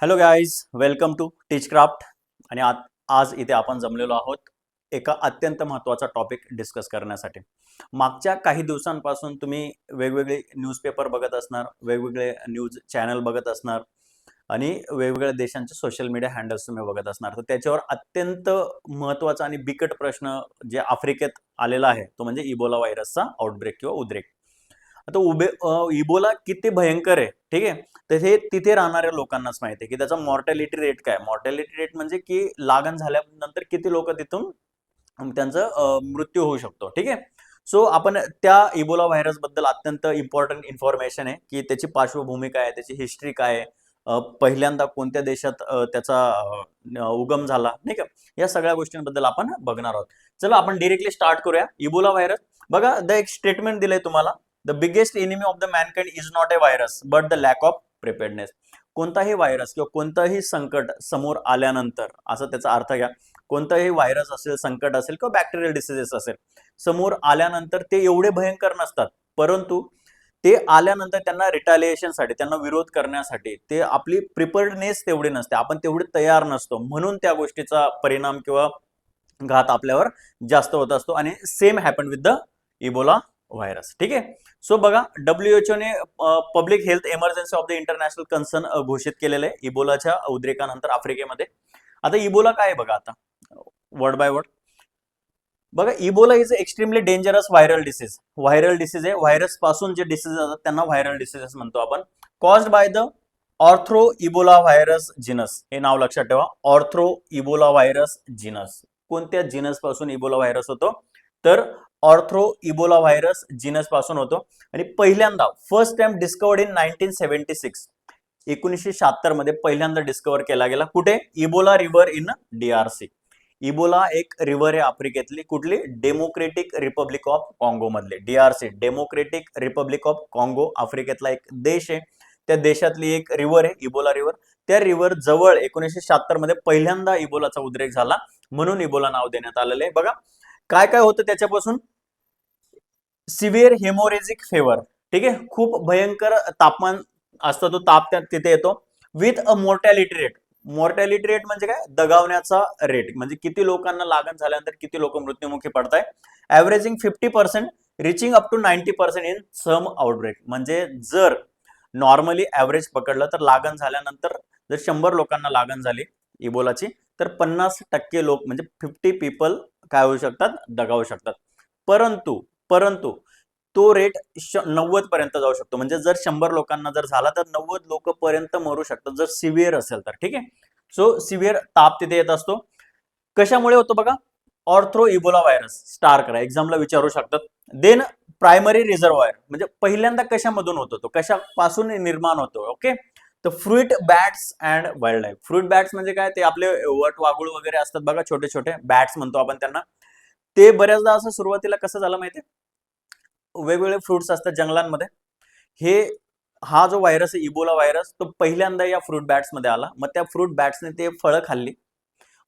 Hello guys, welcome to Teachcraft. आणि आज इथे आपण जमलेलो आहोत एका अत्यंत महत्त्वाचा टॉपिक डिस्कस करण्यासाठी. मागच्या काही दिवसांपासून तुम्ही वेगवेगळे न्यूजपेपर बघत असणार, वेगवेगळे न्यूज चॅनल बघत असणार आणि वेगवेगळ्या देशांचे सोशल मीडिया हँडल्स तुम्ही बघत असणार. तर त्याच्यावर अत्यंत महत्त्वाचा आणि बिकट प्रश्न जे आफ्रिकेत आलेला आहे तो म्हणजे इबोला व्हायरसचा आउटब्रेक किंवा उद्रेक. आता इबोला किती भयंकर आहे, ठीक आहे. तर हे तिथे राहणाऱ्या लोकांनाच माहिती आहे की त्याचा मॉर्टॅलिटी रेट काय. मॉर्टॅलिटी रेट म्हणजे की लागण झाल्यानंतर किती लोक तिथून त्यांचा मृत्यू होऊ शकतो, ठीक आहे. सो आपण त्या इबोला व्हायरस बद्दल अत्यंत इम्पॉर्टंट इन्फॉर्मेशन आहे की त्याची पार्श्वभूमी काय आहे, त्याची हिस्ट्री काय आहे, पहिल्यांदा कोणत्या देशात त्याचा उगम झाला, नाही का. या सगळ्या गोष्टींबद्दल आपण बघणार आहोत. चला आपण डिरेक्टली स्टार्ट करूया. इबोला व्हायरस बघा, एक स्टेटमेंट दिलंय तुम्हाला. The biggest enemy of the mankind is not a virus but the lack of preparedness. कोणताही व्हायरस किंवा कोणताही संकट समोर आल्यानंतर, असं त्याचा अर्थ घ्या, कोणताही व्हायरस असेल, संकट असेल किंवा बॅक्टेरियल डिसीजेस असेल, समोर आल्यानंतर ते एवढे भयंकर नसतात, परंतु ते आल्यानंतर त्यांना रिटालिएशनसाठी, त्यांना विरोध करण्यासाठी ते आपली प्रिपेअर्डनेस तेवढी नसते, आपण तेवढे तयार नसतो, म्हणून त्या गोष्टीचा परिणाम किंवा घात आपल्यावर जास्त होत असतो. आणि same happen with the Ebola virus, ठीक आहे. सो बघा, WHO ने public health emergency of the international concern घोषित केलेलं आहे इबोलाच्या उद्रेकानंतर आफ्रिकेमध्ये. आता इबोला काय आहे बघा, आता वर्ड बाय वर्ड बघा. Ebola is extremely dangerous viral disease. Viral disease आहे, व्हायरस पासून जे डिसीज असतात त्यांना व्हायरल डिसीजेस म्हणतो आपण. Caused by the ortho Ebola virus genus. हे नाव लक्षात ठेवा, ऑर्थ्रो इबोला व्हायरस जिनस. कोणत्या जिनस पासून इबोला व्हायरस होतो, तर ऑर्थ्रो इबोला व्हायरस जिनस पासून होतो. आणि पहिल्यांदा फर्स्ट टाइम डिस्कवर्ड इन 1976, 1976 मध्ये पहिल्यांदा डिस्कवर केला गेला. कुठे? Ebola river in DRC. Ebola एक रिव्हर आहे आफ्रिकेतली. कुठली? डेमोक्रेटिक रिपब्लिक ऑफ कॉंगो मधले. DRC, democratic republic of Congo, आफ्रिकेतला एक देश आहे. त्या देशातली एक रिव्हर आहे इबोला रिव्हर. त्या रिव्हर जवळ 1976 मध्ये पहिल्यांदा इबोलाचा उद्रेक झाला, म्हणून इबोला नाव देण्यात आलेलं आहे. बघा काय काय होतं त्याच्यापासून. सिव्हिअर हेमोरेजिक फेवर, ठीक आहे, खूप भयंकर तापमान असतं, तो ताप तिथे येतो. With a mortality rate. Mortality rate म्हणजे काय? दगावण्याचा रेट, म्हणजे किती लोकांना लागण झाल्यानंतर किती लोक मृत्युमुखी पडताय. Averaging 50%, reaching up to 90% in some outbreak. म्हणजे जर नॉर्मली ऍव्हरेज पकडलं तर लागण झाल्यानंतर जर 100 लोकांना लागण झाली इबोलाची, तर 50% लोक म्हणजे 50 पीपल काय होऊ शकतात? दगावू शकतात. परंतु परंतु तो रेट 90 पर्यंत जाऊ शकतो. म्हणजे जर 100 लोकांना जर झाला तर 90 लोक पर्यंत मरू शकतात, जर सिव्हिअर असेल तर, ठीक आहे. सो सिव्हिअर ताप तिथे येत असतो. कशामुळे होतो बघा? Ortho Ebola virus. स्टार करा, एक्झामला विचारू शकतात. देन प्रायमरी रिझर्वायर, म्हणजे पहिल्यांदा कशामधून होतो, तो कशापासून निर्माण होतो. ओके, तर fruit bats and wild life. Fruit bats म्हणजे काय? ते आपले वटवाघूळ वगैरे असतात बघा, छोटे छोटे बॅट्स म्हणतो आपण त्यांना. ते बऱ्याचदा असं सुरुवातीला कसं झालं माहितीये, वेगवेगळे फ्रुट्स असतात जंगलांमध्ये, हे हा जो व्हायरस आहे इबोला व्हायरस, तो पहिल्यांदा या फ्रूट बॅट्स मध्ये आला. मग त्या फ्रूट बॅट्सने ते फळं खाल्ली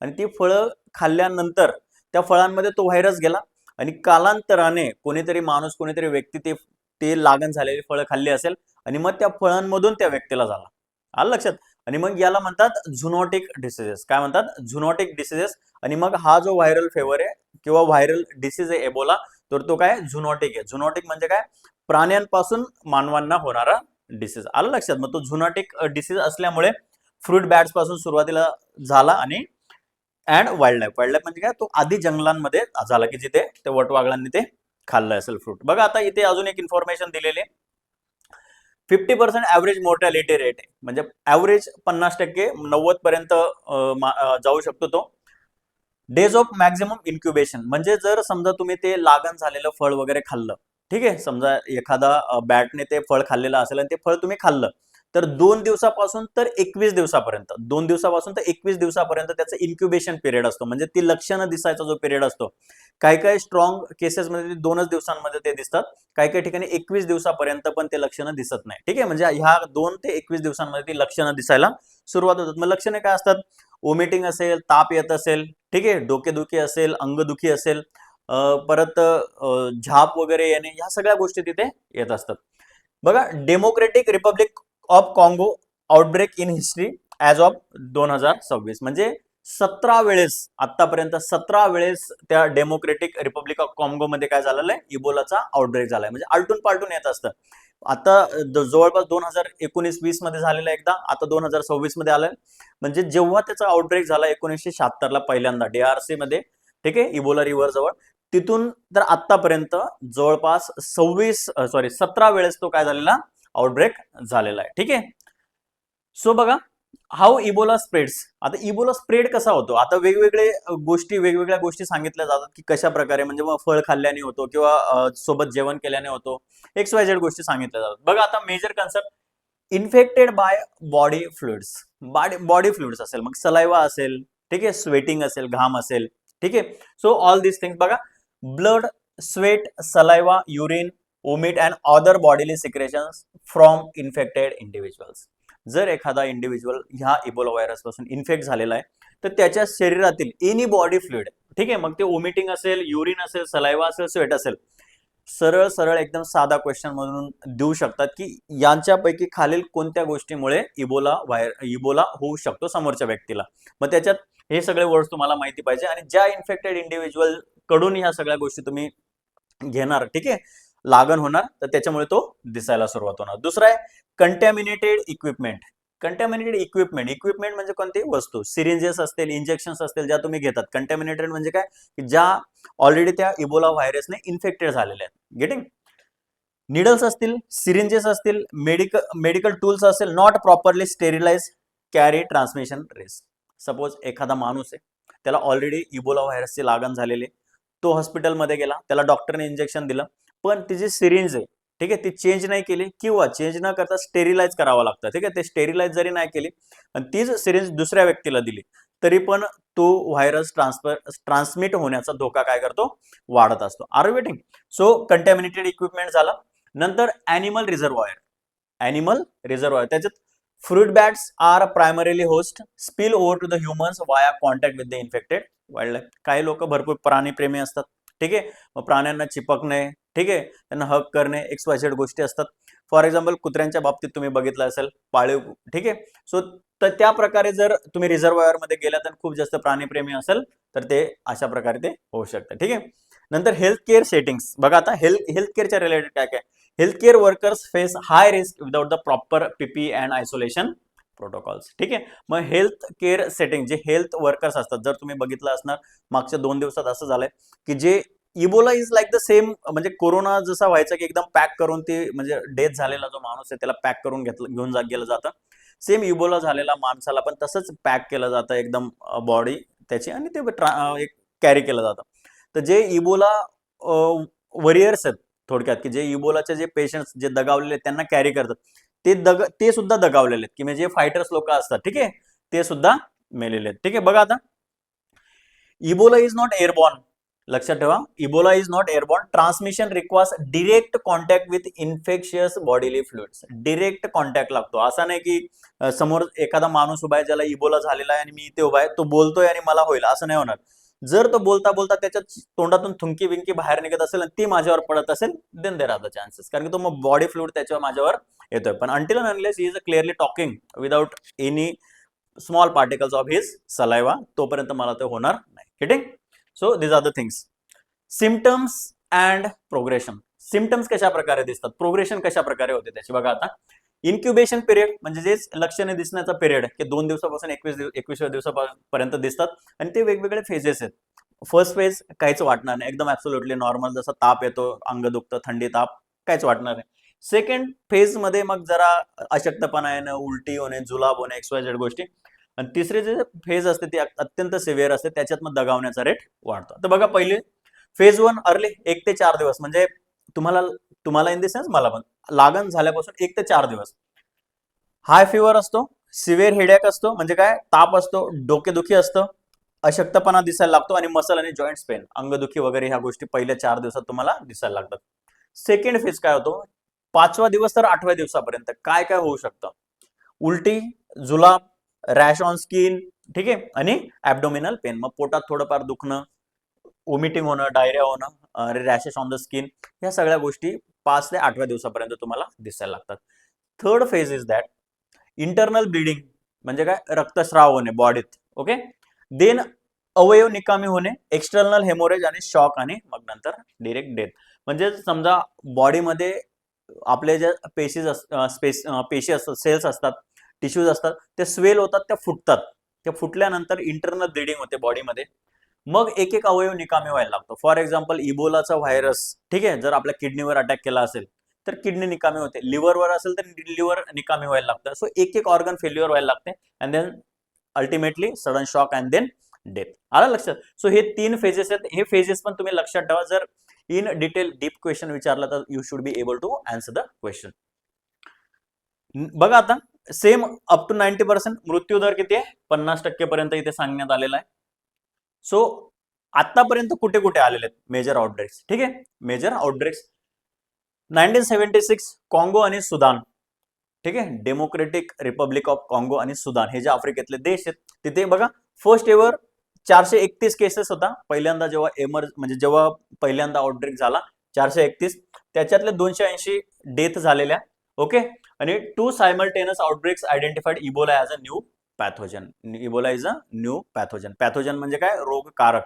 आणि ती फळं खाल्ल्यानंतर त्या फळांमध्ये तो व्हायरस गेला आणि कालांतराने कोणीतरी माणूस, कोणीतरी व्यक्ती ते ते लागण झालेली फळं खाल्ली असेल आणि मग त्या फळांमधून त्या व्यक्तीला झाला. आलं लक्षात? आणि मग याला म्हणतात झुनोटिक डिसीजेस. काय म्हणतात? Zoonotic diseases. आणि मग हा जो व्हायरल फेवर आहे किंवा व्हायरल डिसीज आहे एबोला, तर तो काय? झुनोटिक आहे. झुनोटिक म्हणजे काय? प्राण्यांपासून मानवांना होणारा डिसीज. आलं लक्षात? मग तो झुनोटिक डिसीज असल्यामुळे फ्रूट बॅट्स पासून सुरुवातीला झाला आणि and wild life. Wild life म्हणजे काय? तो आधी जंगलांमध्ये झाला की जिथे ते वटवाघळांनी ते खाल्लं असेल फ्रूट. बघा आता इथे अजून एक इन्फॉर्मेशन दिलेली आहे. 50% ऍव्हरेज मोर्टॅलिटी रेट आहे, म्हणजे ऍव्हरेज 50%, 90 पर्यंत जाऊ शकतो तो. डेज ऑफ मॅक्झिमम इन्क्युबेशन, म्हणजे जर समजा तुम्ही ते लागण झालेलं फळ वगैरे खाल्लं, ठीक आहे, समजा एखादा बॅटने ते फळ खाल्लेलं असेल आणि ते फळ तुम्ही खाल्लं, तर 2 दिवसापासून तर 21 दिवसापर्यंत, 2 दिवसापासून तर 21 दिवसापर्यंत त्याचं इन्क्युबेशन पिरियड असतो. म्हणजे ती लक्षणं दिसायचा जो पिरियड असतो, काही काही स्ट्रॉंग केसेसमध्ये 2च दिवसांमध्ये ते दिसतात, काही काही ठिकाणी 21 दिवसापर्यंत पण ते लक्षणं दिसत नाही, ठीक आहे. म्हणजे ह्या 2 ते 21 दिवसांमध्ये ती लक्षणं दिसायला सुरुवात होतात. मग लक्षणे काय असतात? वोमिटिंग असेल, ताप येत असेल, ठीक आहे, डोकेदुखी असेल, अंगदुखी असेल, परत झाप वगैरे येणे, ह्या सगळ्या गोष्टी तिथे येत असतात. बघा, democratic republic of Congo outbreak in history. As of 2026. म्हणजे 17 वेळेस, आतापर्यंत 17 वेळेस त्या डेमोक्रेटिक रिपब्लिक ऑफ कॉन्गोमध्ये काय झालेलं आहे, इबोलाचा आउटब्रेक झालाय. म्हणजे आलटून पालटून येत असतं. आता जवळपास 2019-20 मध्ये झालेला एकदा, आता 2026 मध्ये आलाय. म्हणजे जेव्हा त्याचा आउटब्रेक झाला 1976 ला पहिल्यांदा DRC मध्ये, ठीक आहे, इबोला रिव्हर जवळ, तिथून तर आतापर्यंत जवळपास 17 वेळेस तो काय झालेला, आउटब्रेक झालेला आहे. ठीक आहे. सो बघा, हाऊ इबोला स्प्रेड्स. आता इबोला स्प्रेड कसा होतो, आता वेगवेगळ्या गोष्टी सांगितल्या जातात की कशा प्रकारे, म्हणजे मग फळ खाल्ल्याने होतो किंवा सोबत जेवण केल्याने होतो, XYZ गोष्टी सांगितल्या जातात. बघा आता major concept, infected by body fluids. Body fluids असेल, मग सलाइवा असेल, ठीक आहे, स्वेटिंग असेल, घाम असेल, ठीक आहे. सो ऑल दिस थिंग्स बघा, blood, sweat, saliva, urine, vomit and other bodily secretions from infected individuals. जर एखादा इंडिव्हिज्युअल ह्या इबोला व्हायरस पासून इन्फेक्ट झालेला आहे, तर त्याच्या शरीरातील एनी बॉडी फ्लुइड, ठीक आहे, मग ते वोमिटिंग असेल, युरिन असेल, सलाइवा असेल, स्वेट असेल, सरळ सरळ एकदम साधा क्वेश्चन म्हणून देऊ शकतात की यांच्यापैकी खालील कोणत्या गोष्टीमुळे इबोला होऊ शकतो समोरच्या व्यक्तीला. मग त्याच्यात हे सगळे वर्ड्स तुम्हाला माहिती पाहिजे, आणि ज्या इन्फेक्टेड इंडिव्हिज्युअल कडून ह्या सगळ्या गोष्टी तुम्ही घेणार, ठीक आहे, लागण होणार, तर त्याच्यामुळे तो दिसायला सुरुवात होणार. दुसरा आहे कंटॅमिनेटेड इक्विपमेंट. इक्विपमेंट म्हणजे कोणती वस्तू, सिरिंजेस असतील, इंजेक्शन्स असतील, ज्या तुम्ही घेतात. कंटॅमिनेटेड म्हणजे काय, ज्या ऑलरेडी त्या इबोला व्हायरसने इन्फेक्टेड झालेल्या आहेत. गेटिंग. निडल्स असतील, सिरिंजेस असतील, मेडिकल टूल्स असेल, not properly sterilise, carry transmission risk. Suppose एखादा माणूस आहे, त्याला ऑलरेडी इबोला व्हायरसची लागण झालेली, तो हॉस्पिटलमध्ये गेला, त्याला डॉक्टरने इंजेक्शन दिलं, पण ती जी सिरिंज आहे, ठीक आहे, ती चेंज नाही केली किंवा चेंज न करता स्टेरिलाइज करावं लागतं. ठीक आहे, ते स्टेरिलाइज जरी नाही केली आणि तीच सिरिंज दुसऱ्या व्यक्तीला दिली, तरी पण तो व्हायरस ट्रान्समिट होण्याचा धोका काय करतो, वाढत असतो. Are waiting. So contaminated equipment झाला. नंतर ॲनिमल रिझर्वॉयर. त्याच्यात fruit bats are primarily host, spill over to the humans via contact with the infected wild life. काही लोक भरपूर प्राणीप्रेमी असतात, ठीक आहे, मग प्राण्यांना चिपकणे, ठीक आहे, त्यांना हक करणे, XYZ गोष्टी असतात. फॉर एक्झाम्पल कुत्र्यांच्या बाबतीत तुम्ही बघितलं असेल, पाळीव, ठीक आहे. सो तर त्या प्रकारे जर तुम्ही रिझर्वॉयर मध्ये गेलात आणि खूप जास्त प्राणीप्रेमी असेल, तर ते अशा प्रकारे ते होऊ शकतं. ठीक आहे. नंतर हेल्थ केअर सेटिंग्स. बघा आता हेल्थ केअरच्या रिलेटेड काय काय, health care workers face high risk without the proper PPE and isolation protocols. ठीक आहे. मग हेल्थ केअर सेटिंग, जे हेल्थ वर्कर्स असतात, जर तुम्ही बघितलं असणार मागच्या 2 दिवसात असं झालंय की जे Ebola is like the same, म्हणजे कोरोना जसा व्हायचा की एकदम पॅक करून ती, म्हणजे डेथ झालेला जो माणूस आहे त्याला पॅक करून घेऊन गेलं जातं, सेम इबोला झालेला माणसाला पण तसंच पॅक केलं जातं एकदम बॉडी त्याची, आणि ते एक कॅरी केलं जातं. तर जे इबोला वरियर्स आहेत थोडक्यात, की जे इबोलाचे जे पेशंट्स जे दगावलेले त्यांना कॅरी करतात, ते सुद्धा दगावलेले आहेत, की म्हणजे जे फायटर्स लोक असतात, ठीक आहे, ते सुद्धा मेलेले आहेत. ठीक आहे. बघा आता, इबोला इज नॉट एअरबॉर्न. लक्षात ठेवा, Ebola is not airborne. Transmission requires direct contact with infectious bodily fluids. Direct contact लागतो. असा नाही की समोर एखादा माणूस उभा आहे ज्याला इबोला झालेला आहे आणि मी इथे उभा आहे, तो बोलतोय आणि मला होईल, असं नाही होणार. जर तो बोलता बोलता त्याच्या तोंडातून थुंकी विंकी बाहेर निघत असेल आणि ती माझ्यावर पडत असेल, then there are the chances, कारण की तो मग बॉडी फ्लुइड त्याच्यावर माझ्यावर येतोय. पण until and unless he is clearly talking without any small particles of his saliva, तोपर्यंत मला ते होणार नाही. ठीक. So this are the things. Symptoms and progression. Symptoms कशा प्रकारे दिसतात, प्रोग्रेशन कशा प्रकारे होते त्याची. बघा आता, इन्क्युबेशन पिरियड म्हणजे जेच लक्षणे दिसण्याचा पिरियड की 2 दिवसापासून 21व्या दिवसापर्यंत दिसतात, आणि ते वेगवेगळे फेजेस आहेत. फर्स्ट फेज काहीच वाटणार नाही, एकदम ऍब्सोल्युटली नॉर्मल, जसा ताप येतो, अंग दुखतं, थंडी, ताप, काहीच वाटणार नाही. सेकंड फेज मध्ये मग जरा अशक्तपणा येणं, उलटी होणे, जुलाब होणे, XYZ गोष्टी. आणि तिसरे जे फेज असते ते अत्यंत सिव्हिअर असते, त्याच्यात मग दगावण्याचा रेट वाढतो. तर बघा, पहिले फेज 1 अर्ली 1 ते 4 दिवस, म्हणजे तुम्हाला इन द सेन्स मला पण लागण झाल्यापासून 1 ते 4 दिवस हाय फिवर असतो, सिव्हिअर हेडेक असतो, म्हणजे काय, ताप असतो, डोकेदुखी असतं, अशक्तपणा दिसायला लागतो, आणि मसल आणि जॉईंट्स पेन, अंगदुखी वगैरे ह्या गोष्टी पहिल्या 4 दिवसात तुम्हाला दिसायला लागतात. सेकंड फेज काय होतो, 5वा दिवस तर 8व्या दिवसापर्यंत काय काय होऊ शकतं, उलटी, जुलाब, रॅश ऑन स्किन, ठीक आहे, आणि ऍब्डोमिनल पेन, मग पोटात थोडंफार दुखणं, वोमिटिंग होणं, डायरिया होणं, रॅशेस ऑन द स्किन, ह्या सगळ्या गोष्टी 5 ते 8व्या दिवसापर्यंत तुम्हाला दिसायला लागतात. Third phase is that internal bleeding. म्हणजे काय, रक्तस्राव होणे बॉडीत. ओके. देन अवयव निकामी होणे, एक्सटर्नल हेमोरेज आणि शॉक, आणि मग नंतर डिरेक्ट डेथ. म्हणजे समजा बॉडीमध्ये आपले जे पेशी असतात, सेल्स असतात, टिश्यूज असतात, ते स्वेल होतात, त्या फुटतात. त्या फुटल्यानंतर इंटरनल ब्लिडिंग होते बॉडीमध्ये. मग एक एक अवयव निकामी व्हायला लागतो. फॉर एक्झाम्पल इबोलाचा व्हायरस, ठीक आहे, जर आपल्या किडनीवर अटॅक केला असेल तर किडनी निकामी होते, लिव्हरवर असेल तर लिव्हर निकामी व्हायला लागतं. सो एक एक ऑर्गन फेल्युअर व्हायला लागते, and then ultimately sudden shock and then death. आलं लक्षात? सो हे 3 फेजेस आहेत. हे फेजेस पण तुम्ही लक्षात ठेवा. जर इन डिटेल डीप क्वेश्चन विचारला तर you should be able to answer the question. बघा आता, सेम अप टू 90% मृत्यू दर किती आहे? 50% पर्यंत इथे सांगण्यात आलेला आहे. सो आतापर्यंत कुठे कुठे आलेले आहेत मेजर आउटब्रेक्स? ठीक आहे, मेजर आउटब्रेक्स 1976 काँगो आणि सुदान. ठीक आहे, डेमोक्रेटिक रिपब्लिक ऑफ काँगो आणि सुदान हे जे आफ्रिकेतले देश आहेत, तिथे बघा फर्स्ट एव्हर 431 केसेस होता पहिल्यांदा, जेव्हा म्हणजे जेव्हा पहिल्यांदा आउटब्रेक झाला 431, त्याच्यातले 280 डेथ झालेल्या. ओके. आणि 2 simultaneous outbreaks identified Ebola as a new pathogen. Ebola is a new pathogen. Pathogen म्हणजे काय? रोगकारक.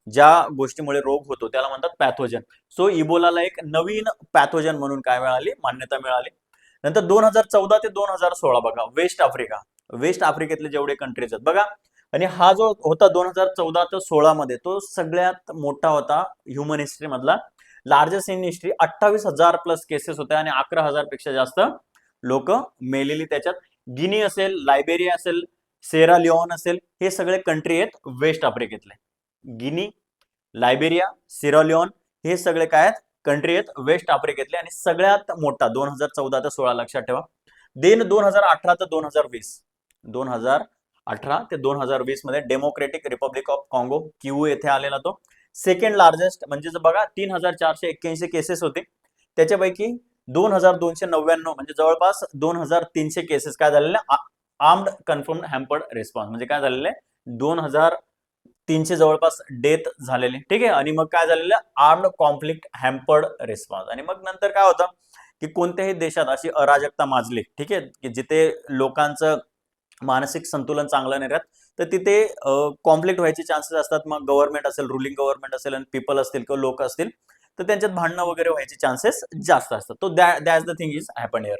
ज्या गोष्टीमुळे रोग होतो त्याला म्हणतात पॅथोजन. सो इबोलाला एक नवीन पॅथोजन म्हणून काय मिळाली? मान्यता मिळाली. नंतर 2014 ते 2016 बघा, वेस्ट आफ्रिका. वेस्ट आफ्रिकेतले जेवढे कंट्रीज आहेत बघा, आणि हा जो होता 2014 ते 16 मध्ये, तो सगळ्यात मोठा होता ह्युमन हिस्ट्री मधला, largest in history. 28,000 plus cases होत्या आणि 11,000 पेक्षा जास्त लोक मेलेली त्याच्यात. गिनी असेल, लायबेरिया असेल, सेरा लिओन असेल, हे सगळे कंट्री आहेत वेस्ट आफ्रिकेतले. गिनी, लायबेरिया, सेरा लिओन हे सगळे काय आहेत? कंट्री आहेत वेस्ट आफ्रिकेतले. आणि सगळ्यात मोठा 2014 ते 16 लक्षात ठेवा. देन 2018 ते 2020, 2018 ते 2020 मध्ये डेमोक्रेटिक रिपब्लिक ऑफ काँगो, किवू येथे आलेला तो सेकंड लार्जेस्ट. म्हणजे बघा 3,481 केसेस होते, त्याच्यापैकी 2,299 म्हणजे जवळपास 2,300 केसेस काय झालेले? Armed confirmed hampered response. म्हणजे काय झालेले? 2,300 जवळपास डेथ झालेले. ठीक आहे. आणि मग काय झालेलं? Armed conflict hampered response. आणि मग नंतर काय होतं की कोणत्याही देशात अशी अराजकता माजली, ठीक आहे, की जिथे लोकांचं मानसिक संतुलन चांगलं नाही राहत, तर तिथे कॉन्फ्लिक्ट व्हायचे चान्सेस असतात. मग गव्हर्नमेंट असेल, रुलिंग गव्हर्नमेंट असेल आणि पीपल असतील किंवा लोक असतील, तर त्यांच्यात भांडणं वगैरे व्हायचे चान्सेस जास्त असतात. तो that's the thing is happen here.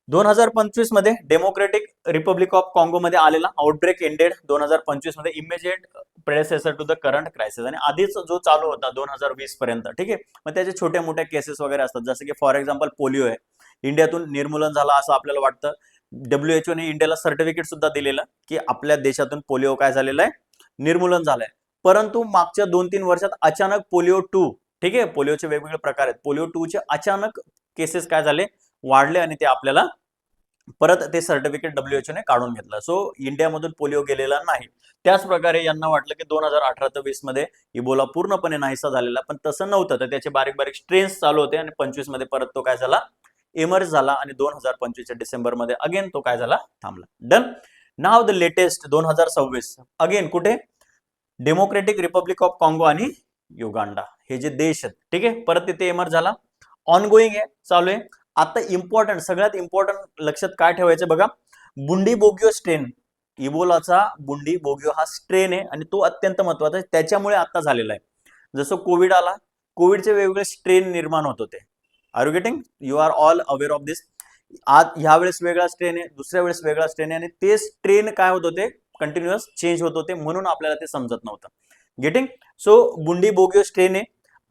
2025 मध्ये डेमोक्रेटिक रिपब्लिक ऑफ काँगो मध्ये आलेला आउटब्रेक एंडेड 2025 मध्ये, immediate predecessor to the current crisis. आणि आधीच जो चालू होता 2020 पर्यंत, ठीक आहे, मग त्याचे छोट्या मोठ्या केसेस वगैरे असतात. जसं की फॉर एक्झाम्पल पोलिओ आहे, इंडियातून निर्मूलन झाला असं आपल्याला वाटतं. WHO ने इंडियाला सर्टिफिकेट सुद्धा दिलेलं की आपल्या देशातून पोलिओ काय झालेला आहे? निर्मूलन झालंय. परंतु मागच्या 2-3 वर्षात अचानक पोलिओ 2, ठीक आहे, पोलिओचे वेगवेगळे प्रकार आहेत, पोलिओ 2 चे अचानक केसेस काय झाले? वाढले, आणि ते आपल्याला परत ते सर्टिफिकेट WHO ने काढून घेतलं. सो इंडियामधून पोलिओ गेलेला नाही. त्याच प्रकारे यांना वाटलं की 2018 ते 20 मध्ये इबोला पूर्णपणे नाहीसा झालेला, पण तसं नव्हतं. तर त्याचे बारीक बारीक स्ट्रेन्स चालू होते, आणि 25 मध्ये परत तो काय झाला? इमर्ज झाला, आणि 2025 च्या डिसेंबर मध्ये अगेन तो काय झाला? थांबला. Done. Now the latest 2026 again कुठे? डेमोक्रेटिक रिपब्लिक ऑफ काँगो आणि युगांडा हे जे देश आहेत, ठीक आहे, परत तिथे इमर्ज झाला. ऑनगोईंग आहे, चालू आहे. आता इम्पॉर्टंट, सगळ्यात इम्पॉर्टंट लक्षात काय ठेवायचं बघा, बुंडी बोगियो स्ट्रेन. इबोलाचा बुंडी बोगियो हा स्ट्रेन आहे, आणि तो अत्यंत महत्वाचा आहे. त्याच्यामुळे आता झालेला आहे. जसं कोविड आला, कोविडचे वेगवेगळे स्ट्रेन निर्माण होत होते. Are you getting? You are all aware of this. आज ह्या वेळेस वेगळा स्ट्रेन आहे, दुसऱ्या वेळेस वेगळा स्ट्रेन आहे, आणि ते स्ट्रेन काय होत होते? कंटिन्युअस चेंज होत होते, म्हणून आपल्याला ते समजत नव्हतं. गेटिंग? सो बुंडी बोगियो स्ट्रेन आहे.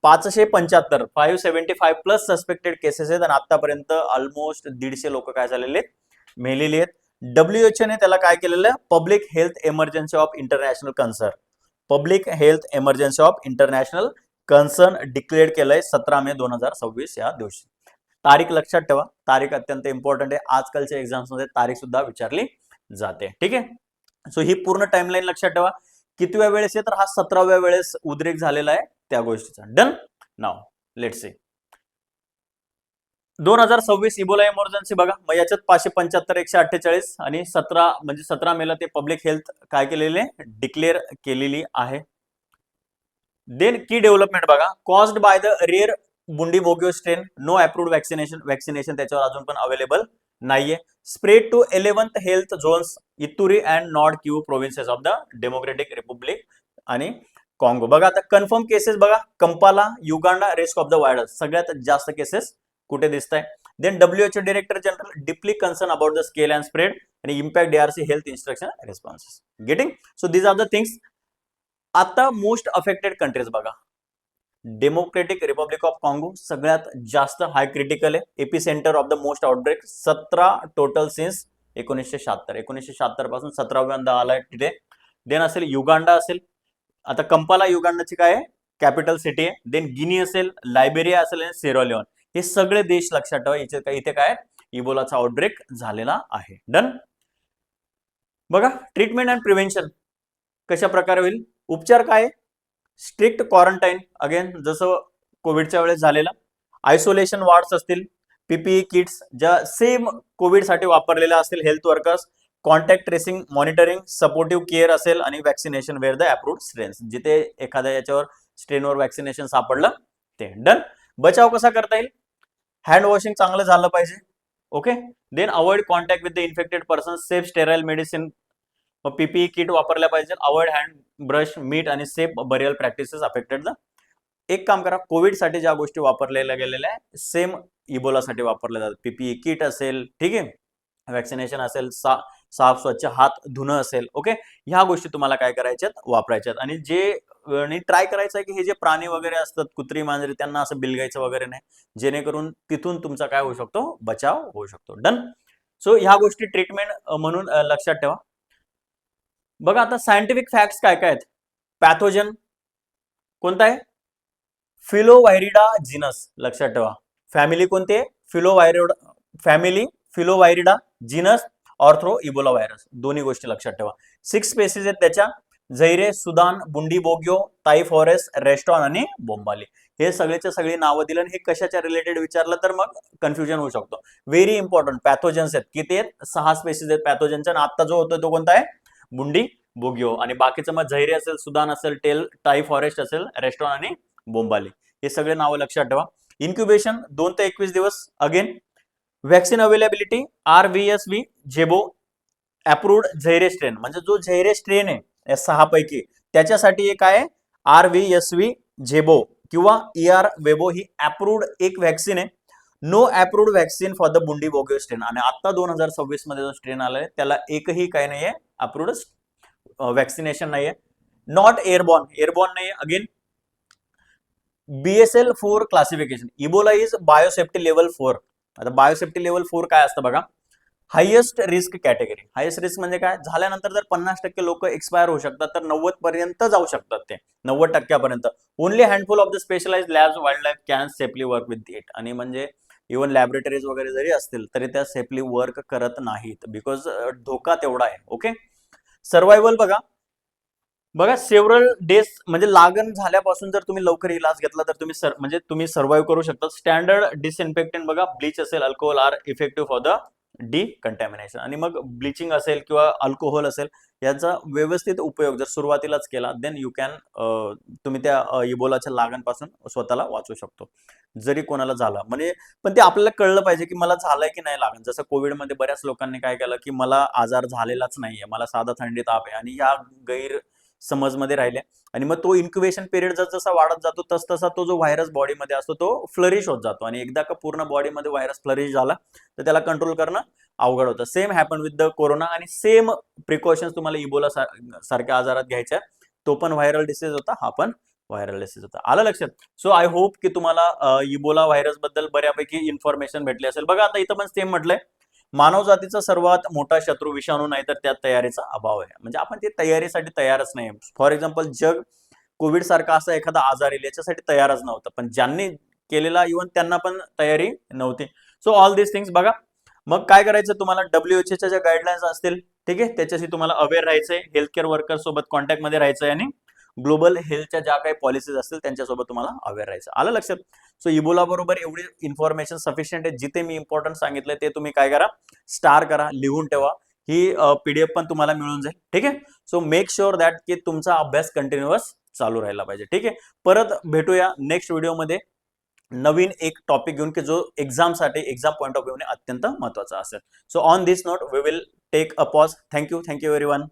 575 प्लस सस्पेक्टेड केसेस आहेत, आणि आतापर्यंत ऑलमोस्ट 150 लोक काय झालेले आहेत? मेलेले आहेत. WHO ने त्याला काय केलेलं? Public health emergency of international concern. Public health emergency of international concern declare केलंय 17 मे 2026 या दिवशी. तारीख लक्षात ठेवा, तारीख अत्यंत इम्पॉर्टंट आहे. आजकालच्या एक्झाम्स मध्ये तारीख सुद्धा विचारली जाते. ठीक आहे. सो ही पूर्ण टाइमलाईन लक्षात ठेवा. कितव्या वेळेस आहे? तर हा 17व्या वेळेस उद्रेक झालेला आहे त्या गोष्टीचा. Done. Now let's see 2026 Ebola emergency बघा. मग याच्यात 575 148 आणि 17 म्हणजे 17 मेला ते पब्लिक हेल्थ काय केलेले? डिक्लेअर केलेली आहे. देन की डेव्हलपमेंट बघा, caused by the rare Bundibugyo strain, no approved vaccination त्याच्यावर अजून पण अवेलेबल नाहीये. Spread to 11th health zones Ituri and North Kivu provinces of the Democratic Republic आणि कॉंगो. बघा आता कन्फर्म केसेस बघा, Kampala, Uganda, risk of the virus सगळ्यात जास्त केसेस कुठे दिसत आहे. Then WHO director general deeply concern about the scale and spread आणि impact DRC health instruction responses. Getting? So these are the things. आता most affected countries बघा, democratic republic of Congo सगळ्यात जास्त हाय क्रिटिकल आहे. Epicentre of the most outbreak 17 total since 1976 पासून 17व्यांदा आलाय तिथे. Then असेल युगांडा असेल, आता कंपाला युगांडाची काय आहे कॅपिटल सिटी आहे. देन गिनी असेल, लायबेरिया असेल आणि सेरालिओन, हे सगळे देश लक्षात ठेवा. इथे काय इबोलाचा आउटब्रेक झालेला आहे. डन. बघा ट्रीटमेंट अँड प्रिव्हेन्शन कशा प्रकारे होईल. उपचार काय, स्ट्रिक्ट क्वारंटाईन अगेन जसं कोविडच्या वेळेस झालेलं, आयसोलेशन वॉर्ड्स असतील, पीपीई किट्स ज्या सेम कोविडसाठी वापरलेल्या असतील, health workers, contact tracing monitoring, supportive care असेल आणि vaccination where the approved strains, जिथे एखाद्या याच्यावर स्ट्रेनवर वॅक्सिनेशन सापडलं ते. डन. बचाव कसा करता येईल, हँड वॉशिंग चांगलं झालं पाहिजे. Okay. Then avoid contact with the infected person, safe sterile medicine, PPE kit वापरल्या पाहिजे, अवॉइड हँड ब्रश, मीट आणि safe burial practices affected the. एक काम करा, कोविडसाठी ज्या गोष्टी वापरलेल्या गेलेल्या आहे सेम इबोलासाठी वापरल्या जातात. पीपीई किट असेल, ठीक आहे, वॅक्सिनेशन असेल, साफ स्वच्छ हात धुणं असेल. ओके. ह्या गोष्टी तुम्हाला काय करायच्यात, वापरायच्यात. आणि जे ट्राय करायचं आहे की हे जे प्राणी वगैरे असतात, कुत्री मांजरी, त्यांना असं बिलगायचं वगैरे नाही, जेणेकरून तिथून तुमचा काय होऊ शकतो, बचाव होऊ शकतो. डन. सो ह्या गोष्टी ट्रीटमेंट म्हणून लक्षात ठेवा. बघा आता सायंटिफिक फॅक्ट्स काय काय आहेत. पॅथोजन कोणता आहे, फिलोवायरिडा जीनस, लक्षात ठेवा. फॅमिली कोणती आहे, फिलोवायरिडा जीनस, ऑर्थ्रो इबोला व्हायरस, दोन्ही गोष्टी लक्षात ठेवा. 6 स्पेसीज आहेत त्याच्या, झैरे, सुदान, बुंडी बोग्यो, ताई फॉरेस्ट, रेस्टॉन आणि बोंबाली. हे सगळेच्या सगळी नावं दिलं. हे कशाच्या रिलेटेड विचारलं तर मग कन्फ्युजन होऊ शकतो. Very important. पॅथोजन्स आहेत किती आहेत, 6 स्पेसीज आहेत पॅथोजनच्या. आणि आता जो होतो तो कोणता आहे, बुंडी बोग्यो. आणि बाकीचं मग झैरे असेल, सुदान असेल, टाई फॉरेस्ट असेल, रेस्टॉन आणि बोंबाली, हे सगळे नावं लक्षात ठेवा. इन्क्युबेशन 2 ते 21 दिवस. अगेन व्हॅक्सिन अवेलेबिलिटी, RVSV जेबो अप्रूव्ड झैरे स्ट्रेन, म्हणजे जो झैरे स्ट्रेन आहे या 6 पैकी त्याच्यासाठी एक आहे RVSV जेबो किंवा ER वेबो, ही अप्रूव्ड एक व्हॅक्सिन आहे. No approved vaccine for the Bundibugyo strain. आणि आता 2026 मध्ये जो स्ट्रेन आलाय त्याला एकही काय नाहीये, अप्रूव्ड वॅक्सिनेशन नाहीये. नॉट एअरबॉर्न नाहीये. Again BSL-4 classification, Ebola is biosafety level 4. आता बायोसेफ्टी लेवल 4 काय असतं बघा, highest risk category. Highest risk म्हणजे काय, झाल्यानंतर जर 50% लोक एक्सपायर होऊ शकतात तर 90 पर्यंत जाऊ शकतात, ते 90% only handful of the specialised labs wild life can safely work with it. आणि म्हणजे इव्हन लॅबोरेटरीज वगैरे जरी असतील तरी त्या सेफली वर्क करत नाहीत, बिकॉज धोका तेवढा आहे. ओके. सर्व्हायवल बघा सेव्हरल डेज, म्हणजे लागण झाल्यापासून जर तुम्ही लवकर इलाज घेतला तर तुम्ही सर्व्हाइव्ह करू शकता. स्टँडर्ड डिसइन्फेक्टंट बघा, ब्लीच असेल, alcohol are effective for the decontamination. आणि मग ब्लिचिंग असेल किंवा अल्कोहोल असेल याचा व्यवस्थित उपयोग जर सुरुवातीलाच केला देन यू कॅन, तुम्ही त्या इबोलाच्या लागणपासून स्वतःला वाचू शकतो जरी कोणाला झाला. म्हणजे पण ते आपल्याला कळलं पाहिजे की मला झालंय की नाही लागण. जसं कोविडमध्ये बऱ्याच लोकांनी काय केलं की मला आजार झालेलाच नाहीये, मला साधा थंडी ताप आहे, आणि या गैर समजमध्ये राहिले. आणि मग तो इन्क्युबेशन पिरियड जसा वाढत जातो तसा तो जो व्हायरस बॉडीमध्ये असतो तो फ्लरिश होत जातो. आणि एकदा का पूर्ण बॉडीमध्ये व्हायरस फ्लरिश झाला तर त्याला कंट्रोल करणं अवघड होतं. Same happen with the corona. आणि सेम प्रिकॉशन्स तुम्हाला इबोला सारख्या आजारात घ्यायच्या. तो पण व्हायरल डिसीज होता, हा पण व्हायरल डिसीज होता. आलं लक्षात. सो आय होप की तुम्हाला इबोला व्हायरस बद्दल बऱ्यापैकी इन्फॉर्मेशन भेटली असेल. बघा आता इथं पण सेम म्हटलंय, मानव जातीचा सर्वात मोठा शत्रू विषाणू नाही तर त्यात तयारीचा अभाव आहे. म्हणजे आपण ते तयारीसाठी तयारच नाही. फॉर एक्झाम्पल जग कोविड सारखा असा एखादा आजार येईल याच्यासाठी तयारच नव्हतं, पण ज्यांनी केलेला इव्हन त्यांना पण तयारी नव्हती. सो ऑल दिस थिंग्स बघा. मग काय करायचं तुम्हाला, WHO ज्या गाईडलाईन्स असतील, ठीक आहे, त्याच्याशी तुम्हाला अवेअर राहायचंय, हेल्थ केअर वर्कर सोबत कॉन्टॅक्टमध्ये राहायचंय, आणि ग्लोबल हेल्थच्या ज्या काही पॉलिसीज असतील त्यांच्यासोबत तुम्हाला अवेअर राहायचं. आलं लक्षात. सो इबोला बरोबर एवढी इन्फॉर्मेशन सफिशियंट आहे. जिथे मी इम्पॉर्टंट सांगितलंय ते तुम्ही काय करा, स्टार करा, लिहून ठेवा. ही PDF पण तुम्हाला मिळून जाईल. ठीक आहे. सो मेक शुअर दॅट की तुमचा अभ्यास कंटिन्युअस चालू राहिला पाहिजे. ठीक आहे. परत भेटूया नेक्स्ट व्हिडिओमध्ये. नवीन एक टॉपिक घेऊन की जो एक्झामसाठी एक्झाम पॉईंट ऑफ व्ह्यूने अत्यंत महत्त्वाचा असेल. So on this note we will take a pause. Thank you everyone.